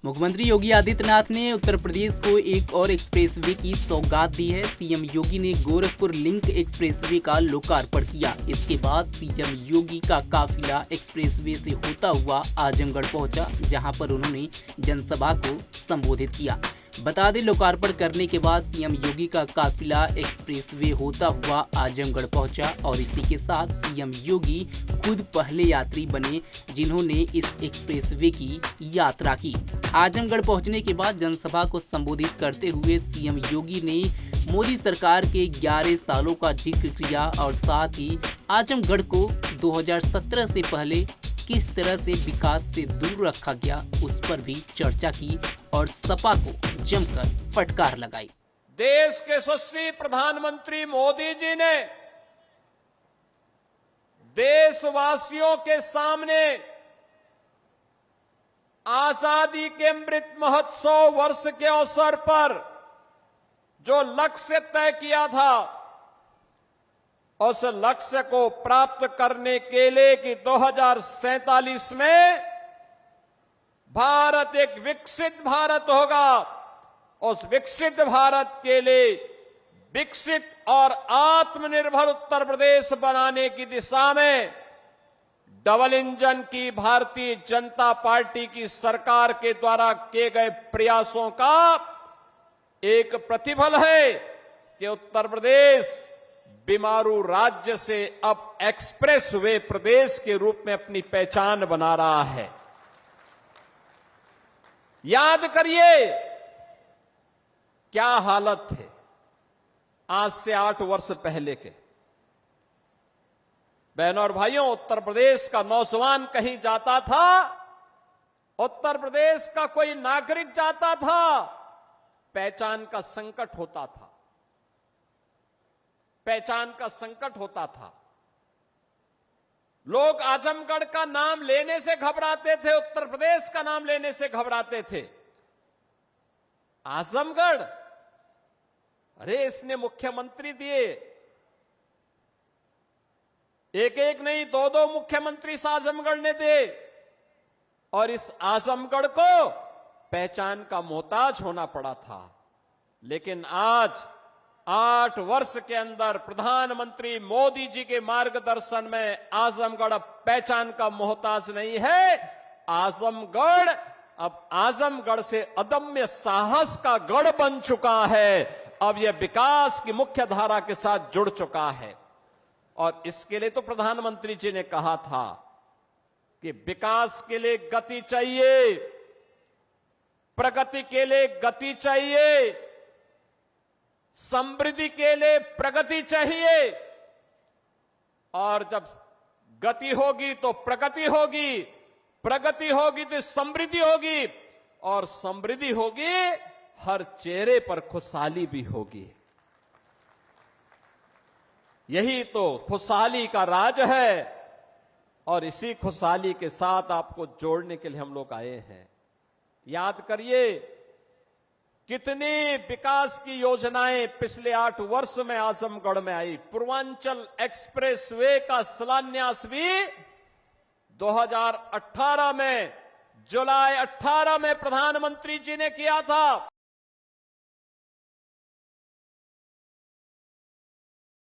मुख्यमंत्री योगी आदित्यनाथ ने उत्तर प्रदेश को एक और एक्सप्रेसवे की सौगात दी है। सीएम योगी ने गोरखपुर लिंक एक्सप्रेसवे का लोकार्पण किया। इसके बाद सीएम योगी का काफिला एक्सप्रेसवे से होता हुआ आजमगढ़ पहुंचा, जहां पर उन्होंने जनसभा को संबोधित किया। बता दें, लोकार्पण करने के बाद सीएम योगी का काफिला एक्सप्रेसवे होता हुआ आजमगढ़ पहुंचा और इसी के साथ सीएम योगी खुद पहले यात्री बने जिन्होंने इस एक्सप्रेसवे की यात्रा की। आजमगढ़ पहुंचने के बाद जनसभा को संबोधित करते हुए सीएम योगी ने मोदी सरकार के 11 सालों का जिक्र किया और साथ ही आजमगढ़ को 2017 से पहले किस तरह से विकास से दूर रखा गया उस पर भी चर्चा की और सपा को जमकर फटकार लगाई। देश के यशस्वी प्रधानमंत्री मोदी जी ने देशवासियों के सामने आजादी के अमृत महोत्सव वर्ष के अवसर पर जो लक्ष्य तय किया था, उस लक्ष्य को प्राप्त करने के लिए कि 2047 में भारत एक विकसित भारत होगा, उस विकसित भारत के लिए विकसित और आत्मनिर्भर उत्तर प्रदेश बनाने की दिशा में डबल इंजन की भारतीय जनता पार्टी की सरकार के द्वारा किए गए प्रयासों का एक प्रतिफल है कि उत्तर प्रदेश बीमारू राज्य से अब एक्सप्रेसवे प्रदेश के रूप में अपनी पहचान बना रहा है। याद करिए क्या हालत थे आज से 8 वर्ष पहले के। बहनों और भाइयों, उत्तर प्रदेश का नौजवान कहीं जाता था, उत्तर प्रदेश का कोई नागरिक जाता था, पहचान का संकट होता था, पहचान का संकट होता था। लोग आजमगढ़ का नाम लेने से घबराते थे, उत्तर प्रदेश का नाम लेने से घबराते थे। आजमगढ़, अरे इसने मुख्यमंत्री दिए, एक एक नहीं 2-2 मुख्यमंत्री इस आजमगढ़ ने दिए और इस आजमगढ़ को पहचान का मोहताज होना पड़ा था। लेकिन आज 8 वर्ष के अंदर प्रधानमंत्री मोदी जी के मार्गदर्शन में आजमगढ़ अब पहचान का मोहताज नहीं है। आजमगढ़ अब आजमगढ़ से अदम्य साहस का गढ़ बन चुका है। अब यह विकास की मुख्य धारा के साथ जुड़ चुका है और इसके लिए तो प्रधानमंत्री जी ने कहा था कि विकास के लिए गति चाहिए, प्रगति के लिए गति चाहिए, समृद्धि के लिए प्रगति चाहिए और जब गति होगी तो प्रगति होगी, प्रगति होगी तो समृद्धि होगी और समृद्धि होगी हर चेहरे पर खुशहाली भी होगी। यही तो खुशहाली का राज है और इसी खुशहाली के साथ आपको जोड़ने के लिए हम लोग आए हैं। याद करिए कितनी विकास की योजनाएं पिछले 8 वर्ष में आजमगढ़ में आई। पूर्वांचल एक्सप्रेसवे का शिलान्यास भी 2018 में, जुलाई 18 में प्रधानमंत्री जी ने किया था।